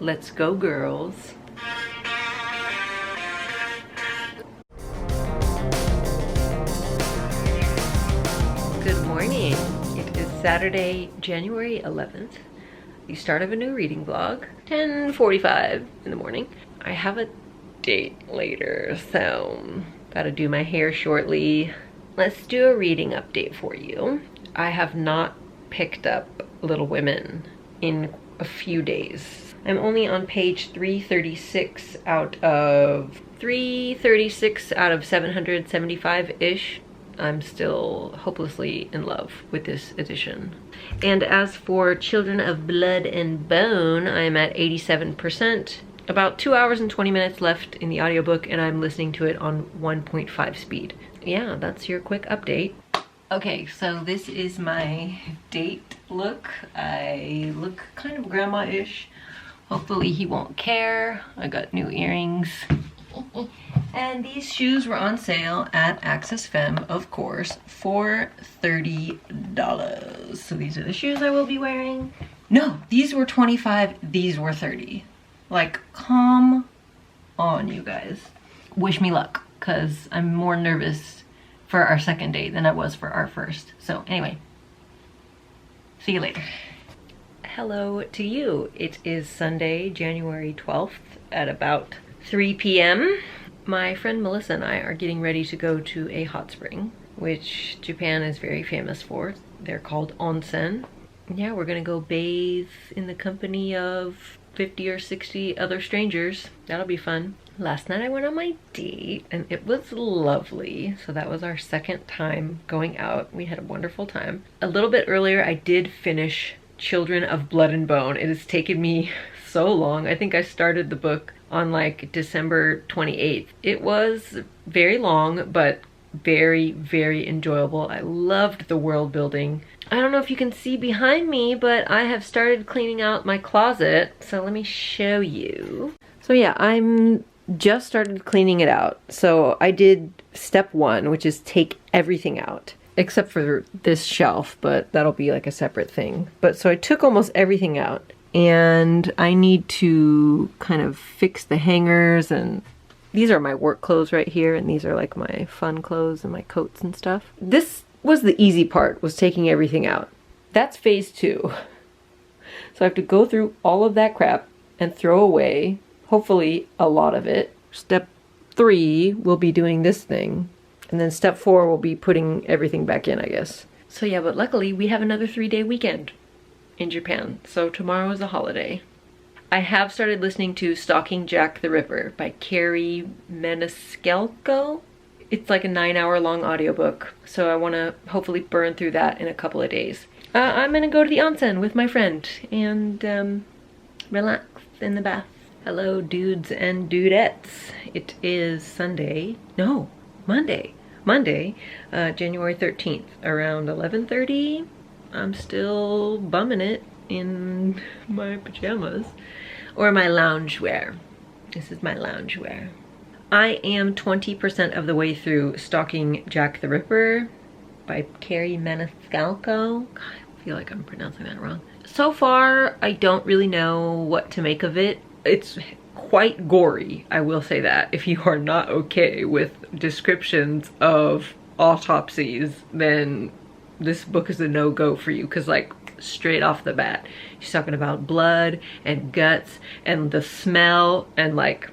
Let's go, girls. Good morning. It is Saturday, January 11th, the start of a new reading vlog, 10:45 in the morning. I have a date later, so gotta do my hair shortly. Let's do a reading update for you. I have not picked up Little Women in a few days. I'm only on page 336 out of 775-ish. I'm still hopelessly in love with this edition. And as for Children of Blood and Bone, I'm at 87%. About 2 hours and 20 minutes left in the audiobook, and I'm listening to it on 1.5 speed. Yeah, that's your quick update. Okay, so this is my date look. I look kind of grandma-ish. Hopefully he won't care. I got new earrings. And these shoes were on sale at Access Femme, of course, for $30. So these are the shoes I will be wearing. No, these were $25, these were $30. Like, come on, you guys. Wish me luck, because I'm more nervous for our second date than I was for our first. So anyway, see you later. Hello to you. It is Sunday, January 12th at about 3 p.m. My friend Melissa and I are getting ready to go to a hot spring, which Japan is very famous for. They're called onsen. Yeah, we're gonna go bathe in the company of 50 or 60 other strangers. That'll be fun. Last night I went on my date and it was lovely. So that was our second time going out. We had a wonderful time. A little bit earlier I did finish Children of Blood and Bone. It has taken me so long. I think I started the book on like December 28th. It was very long, but very, very enjoyable. I loved the world building. I don't know if you can see behind me, but I have started cleaning out my closet. So let me show you. So yeah, I'm just started cleaning it out. So I did step one, which is take everything out, except for this shelf, but that'll be like a separate thing. But so I took almost everything out, and I need to kind of fix the hangers, and these are my work clothes right here, and these are like my fun clothes and my coats and stuff. This was the easy part, was taking everything out. That's phase 2. So I have to go through all of that crap and throw away, hopefully a lot of it. Step 3 will be doing this thing. And then step 4 will be putting everything back in, I guess. So yeah, but luckily we have another 3-day weekend in Japan. So tomorrow is a holiday. I have started listening to Stalking Jack the Ripper by Carrie Maniscalco. It's like a 9-hour long audiobook. So I want to hopefully burn through that in a couple of days. I'm gonna go to the onsen with my friend and relax in the bath. Hello dudes and dudettes. It is Sunday. No, Monday, January 13th, around 11:30. I'm still bumming it in my pajamas, or my loungewear. This is my loungewear. I am 20% of the way through Stalking Jack the Ripper by Carrie Maniscalco. God, I feel like I'm pronouncing that wrong. So far, I don't really know what to make of it. It's quite gory, I will say that. If you are not okay with descriptions of autopsies, then this book is a no-go for you, because like straight off the bat, she's talking about blood and guts and the smell, and like,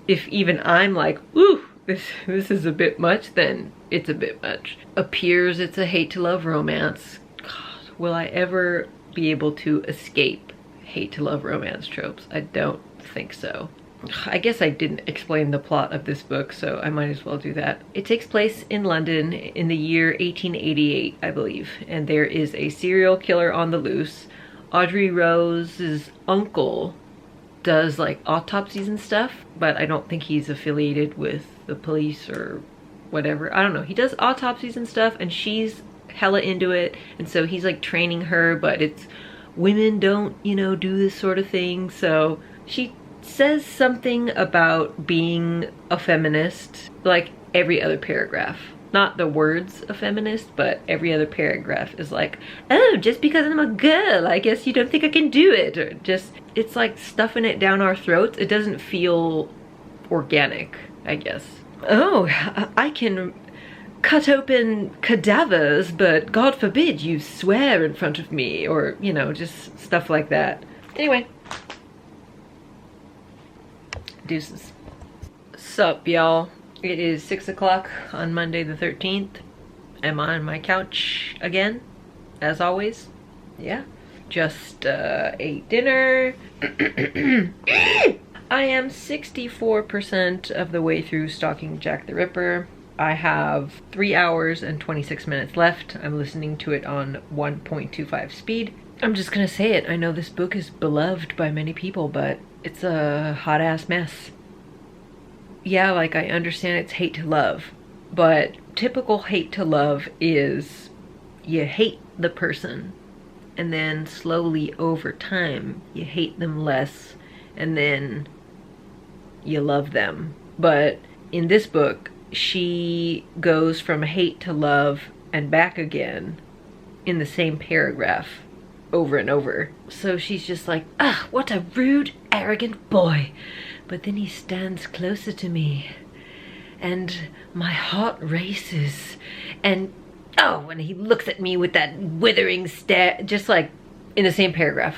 if even I'm like, ooh, this is a bit much, then it's a bit much. Appears it's a hate to love romance. God, will I ever be able to escape hate to love romance tropes? I don't think so. I guess I didn't explain the plot of this book, so I might as well do that. It takes place in London in the year 1888, I believe, and there is a serial killer on the loose. Audrey Rose's uncle does like autopsies and stuff, but I don't think he's affiliated with the police or whatever. I don't know. He does autopsies and stuff, and she's hella into it, and so he's like training her, but it's women don't, you know, do this sort of thing. So she says something about being a feminist, like every other paragraph. Not the words a feminist, but every other paragraph is like, oh, just because I'm a girl, I guess you don't think I can do it. Or just it's like stuffing it down our throats. It doesn't feel organic, I guess. Oh, I can cut open cadavers, but God forbid you swear in front of me, or, you know, just stuff like that. Anyway. Deuces. Sup, y'all? It is 6 o'clock on Monday the 13th. I'm on my couch again, as always. Yeah. Just ate dinner. I am 64% of the way through Stalking Jack the Ripper. I have 3 hours and 26 minutes left. I'm listening to it on 1.25 speed. I'm just gonna say it. I know this book is beloved by many people, but it's a hot ass mess. Yeah, like I understand it's hate to love, but typical hate to love is you hate the person and then slowly over time you hate them less and then you love them. But in this book, she goes from hate to love and back again in the same paragraph over and over. So she's just like, ah, what a rude, arrogant boy. But then he stands closer to me and my heart races, and oh, when he looks at me with that withering stare, just like in the same paragraph.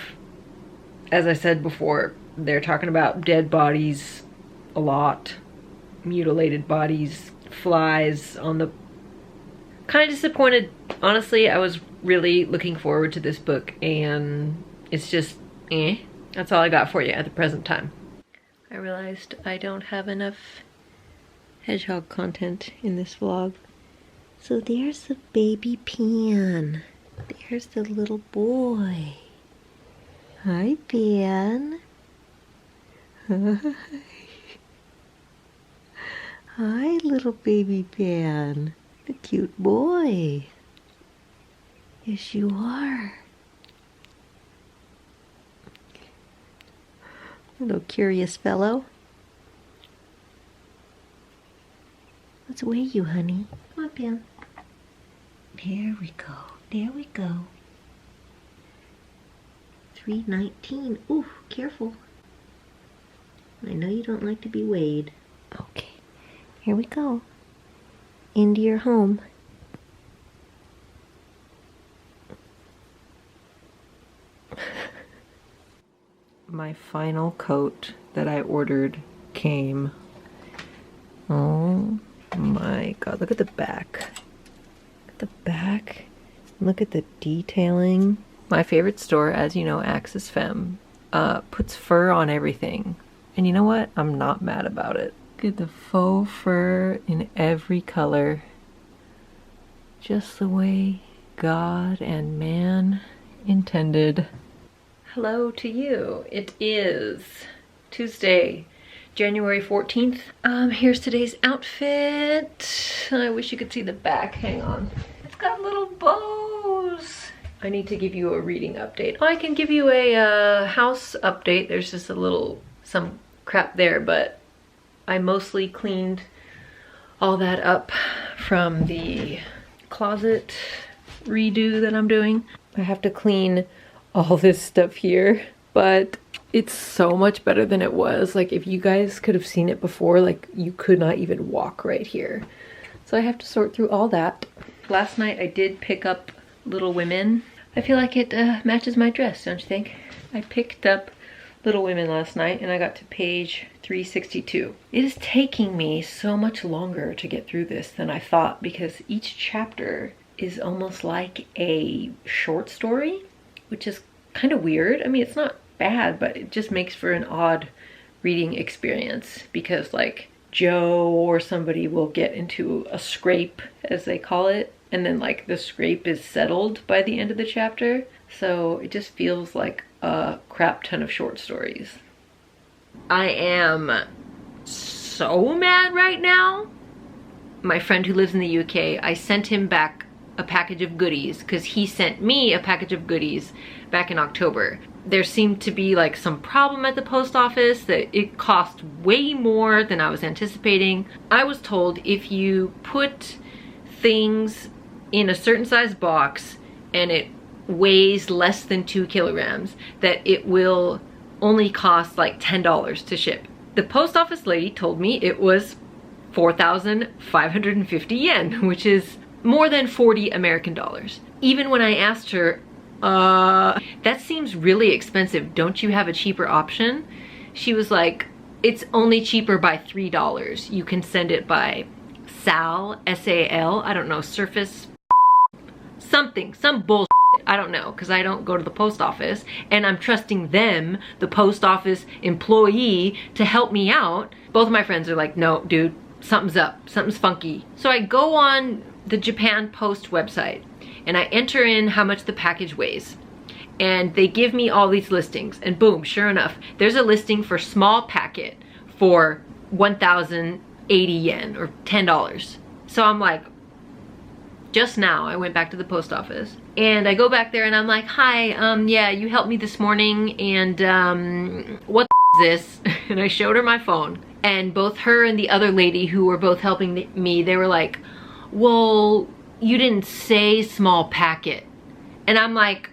As I said before, they're talking about dead bodies a lot, mutilated bodies, flies on the... Kind of disappointed. Honestly, I was really looking forward to this book and it's just, That's all I got for you at the present time. I realized I don't have enough hedgehog content in this vlog. So there's the baby Pan. There's the little boy. Hi, Pan. Hi. Hi, little baby Pan. The cute boy. Yes, you are. Little curious fellow. Let's weigh you, honey. Come on, Pan. There we go. There we go. 319. Ooh, careful. I know you don't like to be weighed. Okay. Here we go. Into your home. My final coat that I ordered came. Oh my god, look at the back. Look at the back. Look at the detailing. My favorite store, as you know, Axis Femme, puts fur on everything. And you know what? I'm not mad about it. Look at the faux fur in every color. Just the way God and man intended. Hello to you. It is Tuesday, January 14th. Here's today's outfit. I wish you could see the back. Hang on. It's got little bows. I need to give you a reading update. I can give you a house update. There's just some crap there, but I mostly cleaned all that up from the closet redo that I'm doing. I have to clean all this stuff here, but it's so much better than it was. Like, if you guys could have seen it before, like, you could not even walk right here. So I have to sort through all that. Last night I did pick up Little Women. I feel like it matches my dress, don't you think? I picked up Little Women last night and I got to page 362. It is taking me so much longer to get through this than I thought, because each chapter is almost like a short story, which is kind of weird. I mean, it's not bad, but it just makes for an odd reading experience, because like Joe or somebody will get into a scrape, as they call it, and then like the scrape is settled by the end of the chapter. So it just feels like a crap ton of short stories. I am so mad right now. My friend who lives in the UK, I sent him back a package of goodies because he sent me a package of goodies back in October. There seemed to be like some problem at the post office that it cost way more than I was anticipating. I was told if you put things in a certain size box and it weighs less than 2 kilograms, that it will only cost like $10 to ship. The post office lady told me it was 4,550 yen, which is more than 40 American dollars. Even when I asked her, that seems really expensive, don't you have a cheaper option? She was like, it's only cheaper by $3. You can send it by SAL, S-A-L, I don't know, surface, something, some bullshit. I don't know, because I don't go to the post office, and I'm trusting them, the post office employee, to help me out. Both of my friends are like, no, dude, something's up, something's funky. So I go on the Japan Post website, and I enter in how much the package weighs. And they give me all these listings, and boom, sure enough, there's a listing for small packet for 1,080 yen, or $10. So I'm like, just now I went back to the post office, and I go back there and I'm like, hi, yeah, you helped me this morning, and what the is this? And I showed her my phone, and both her and the other lady who were both helping me, they were like, well, you didn't say small packet. And I'm like,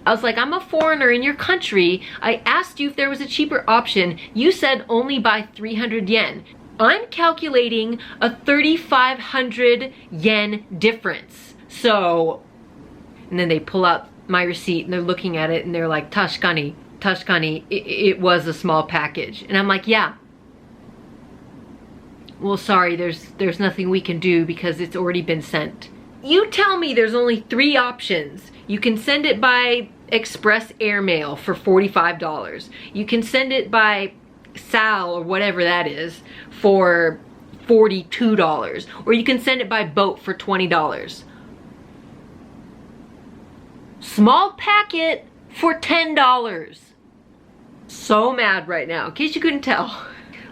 I was like, I'm a foreigner in your country. I asked you if there was a cheaper option. You said only by 300 yen. I'm calculating a 3,500 yen difference. So, and then they pull out my receipt and they're looking at it and they're like, Tashkani, it was a small package. And I'm like, yeah. Well, sorry, there's nothing we can do because it's already been sent. You tell me there's only 3 options. You can send it by express airmail for $45. You can send it by SAL or whatever that is for $42. Or you can send it by boat for $20. Small packet for $10. So mad right now, in case you couldn't tell.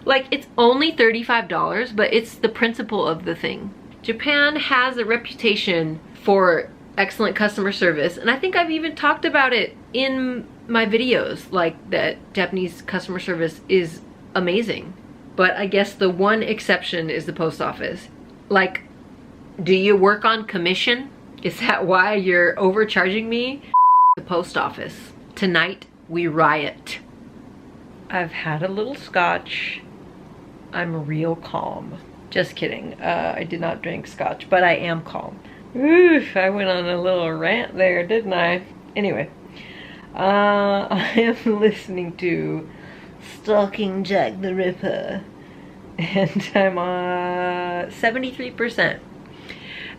Like, it's only $35, but it's the principle of the thing. Japan has a reputation for excellent customer service, and I think I've even talked about it in my videos, like that Japanese customer service is amazing. But I guess the one exception is the post office. Like, do you work on commission? Is that why you're overcharging me? The post office. Tonight we riot. I've had a little scotch. I'm real calm. Just kidding. I did not drink scotch, but I am calm. Oof, I went on a little rant there, didn't I? Anyway, I am listening to Stalking Jack the Ripper, and I'm 73%.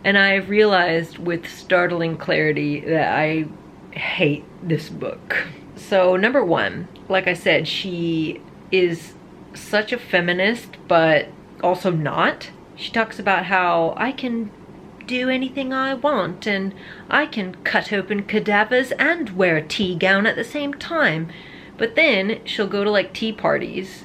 And I've realized with startling clarity that I hate this book. So number one, like I said, she is such a feminist, but also not. She talks about how I can do anything I want, and I can cut open cadavers and wear a tea gown at the same time. But then she'll go to like tea parties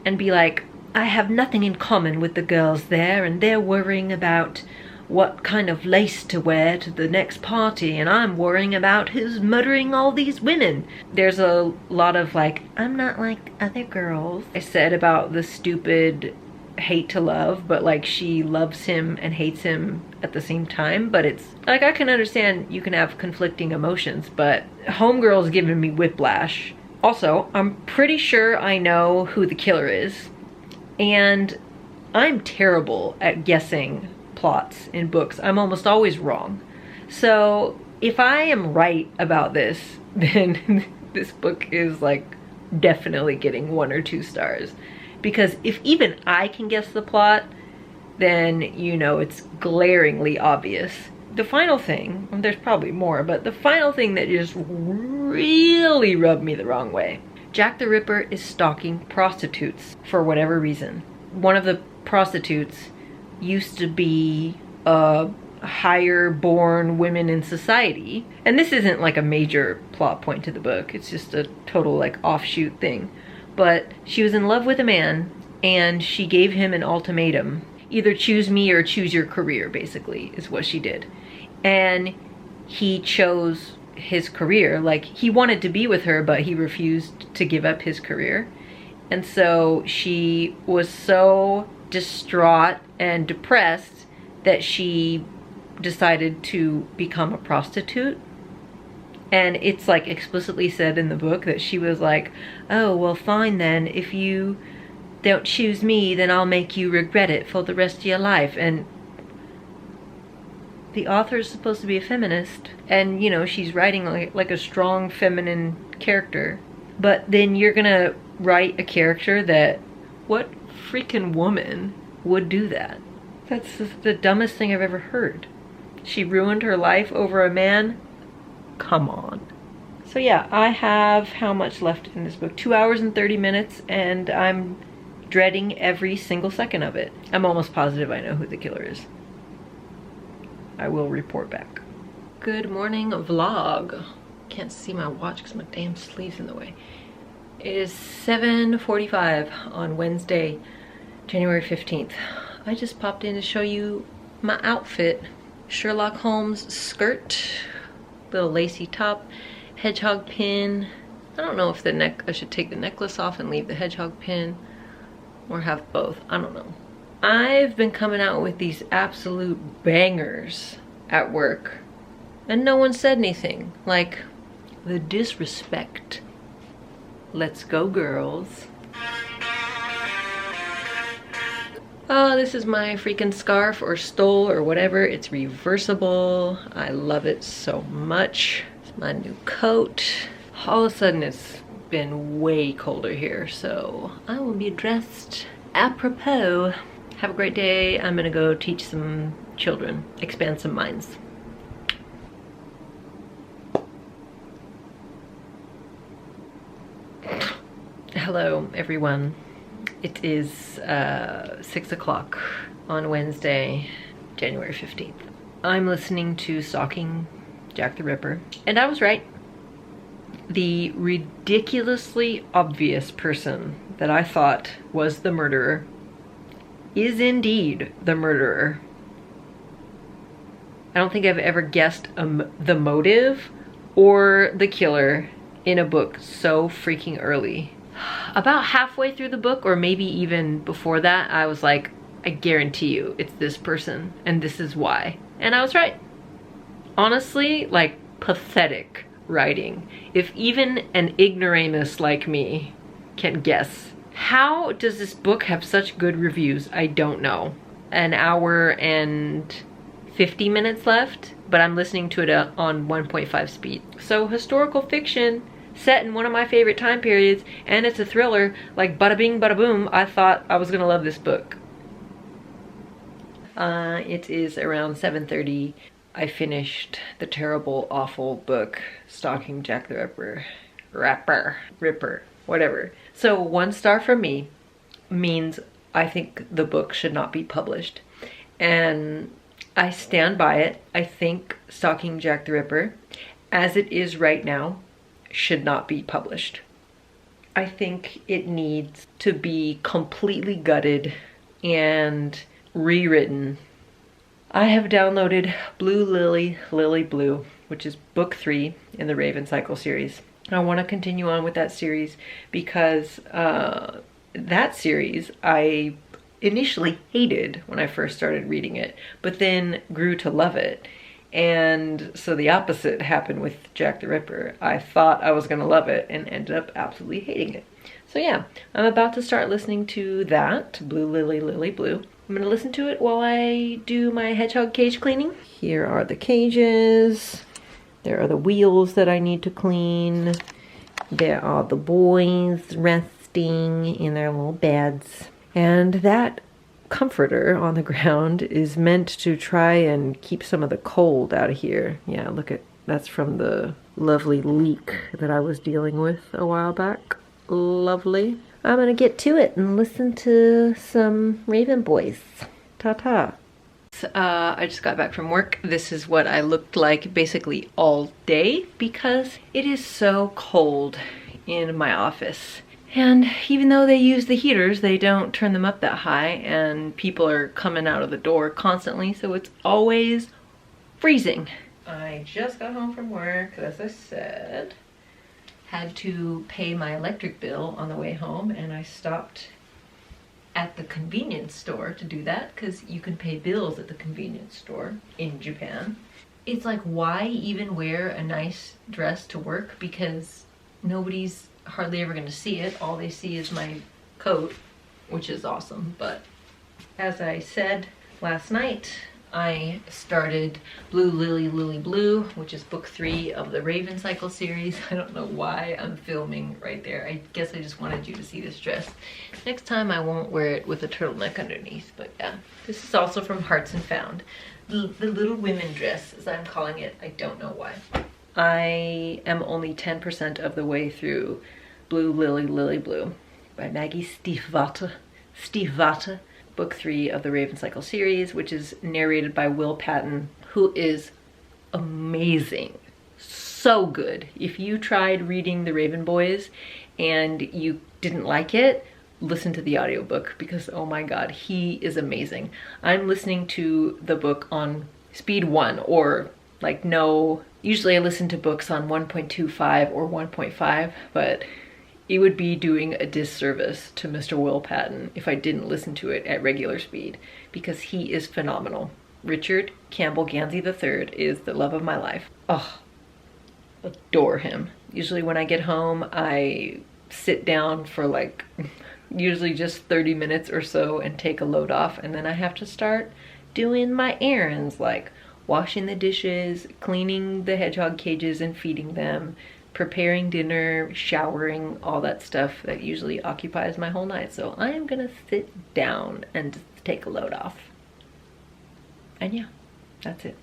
and be like, I have nothing in common with the girls there, and they're worrying about what kind of lace to wear to the next party, and I'm worrying about who's murdering all these women. There's a lot of like, I'm not like other girls. I said about the stupid hate to love, but like she loves him and hates him at the same time. But it's like, I can understand you can have conflicting emotions, but Homegirl's giving me whiplash. Also, I'm pretty sure I know who the killer is, and I'm terrible at guessing plots in books. I'm almost always wrong. So if I am right about this, then this book is like definitely getting 1 or 2 stars. Because if even I can guess the plot, then you know it's glaringly obvious. The final thing, well, there's probably more, but the final thing that just really rubbed me the wrong way. Jack the Ripper is stalking prostitutes for whatever reason. One of the prostitutes used to be higher born women in society. And this isn't like a major plot point to the book. It's just a total like offshoot thing. But she was in love with a man, and she gave him an ultimatum. Either choose me or choose your career, basically, is what she did. And he chose his career. Like, he wanted to be with her, but he refused to give up his career. And so she was so distraught and depressed that she decided to become a prostitute. And it's like explicitly said in the book that she was like, oh, well, fine then. If you don't choose me, then I'll make you regret it for the rest of your life. And the author is supposed to be a feminist. And, you know, she's writing like a strong feminine character. But then you're gonna write a character that, what freaking woman would do that? That's the dumbest thing I've ever heard. She ruined her life over a man? Come on. So yeah, I have how much left in this book? 2 hours and 30 minutes, and I'm dreading every single second of it. I'm almost positive I know who the killer is. I will report back. Good morning vlog. Can't see my watch because my damn sleeve's in the way. It is 7:45 on Wednesday, January 15th. I just popped in to show you my outfit. Sherlock Holmes skirt, little lacy top, hedgehog pin. I don't know if I should take the necklace off and leave the hedgehog pin or have both. I don't know. I've been coming out with these absolute bangers at work and no one said anything. Like, the disrespect. Let's go, girls. Oh, this is my freaking scarf or stole or whatever. It's reversible. I love it so much. It's my new coat. All of a sudden it's been way colder here, so I will be dressed apropos. Have a great day. I'm gonna go teach some children, expand some minds. Hello, everyone. It is 6 o'clock on Wednesday, January 15th. I'm listening to Stalking Jack the Ripper, and I was right. The ridiculously obvious person that I thought was the murderer is indeed the murderer. I don't think I've ever guessed the motive or the killer in a book so freaking early. About halfway through the book, or maybe even before that, I was like, I guarantee you it's this person and this is why. And I was right. Honestly, like, pathetic writing. If even an ignoramus like me can guess. How does this book have such good reviews? I don't know. An hour and 50 minutes left, but I'm listening to it on 1.5 speed. So historical fiction set in one of my favorite time periods, and it's a thriller, like bada bing bada boom. I thought I was gonna love this book. It is around 7:30. I finished the terrible, awful book, Stalking Jack the Ripper, whatever. So 1 star from me means I think the book should not be published. And I stand by it. I think Stalking Jack the Ripper, as it is right now, should not be published. I think it needs to be completely gutted and rewritten. I have downloaded Blue Lily Blue, which is book 3 in the Raven Cycle series. I want to continue on with that series because that series I initially hated when I first started reading it, but then grew to love it. And so the opposite happened with Jack the Ripper. I thought I was gonna love it and ended up absolutely hating it. So yeah, I'm about to start listening to that, Blue Lily Blue. I'm gonna listen to it while I do my hedgehog cage cleaning. Here are the cages. There are the wheels that I need to clean. There are the boys resting in their little beds. And that comforter on the ground is meant to try and keep some of the cold out of here. Yeah, look at, that's from the lovely leak that I was dealing with a while back. Lovely. I'm gonna get to it and listen to some Raven Boys. Ta-ta. I just got back from work. This is what I looked like basically all day because it is so cold in my office. And even though they use the heaters, they don't turn them up that high, and people are coming out of the door constantly, so it's always freezing. I just got home from work, as I said. Had to pay my electric bill on the way home, and I stopped at the convenience store to do that, because you can pay bills at the convenience store in Japan. it's like, why even wear a nice dress to work? Because nobody's hardly ever gonna see it. All they see is my coat, which is awesome. But as I said last night, I started Blue Lily Lily Blue, which is book 3 of the Raven Cycle series. I don't know why I'm filming right there. I guess I just wanted you to see this dress. Next time I won't wear it with a turtleneck underneath, but yeah. This is also from Hearts and Found. The Little Women dress, as I'm calling it. I don't know why. I am only 10% of the way through Blue Lily Lily Blue by Maggie Stiefvater. Book 3 of the Raven Cycle series, which is narrated by Will Patton, who is amazing. So good. If you tried reading The Raven Boys and you didn't like it, listen to the audiobook because oh my god, he is amazing. I'm listening to the book on speed 1 or like no, usually I listen to books on 1.25 or 1.5, but it would be doing a disservice to Mr. Will Patton if I didn't listen to it at regular speed because he is phenomenal. Richard Campbell Gansey III is the love of my life. Oh, adore him. Usually when I get home, I sit down for like usually just 30 minutes or so and take a load off, and then I have to start doing my errands like washing the dishes, cleaning the hedgehog cages and feeding them, preparing dinner, showering, all that stuff that usually occupies my whole night. So I am gonna sit down and just take a load off. And yeah, that's it.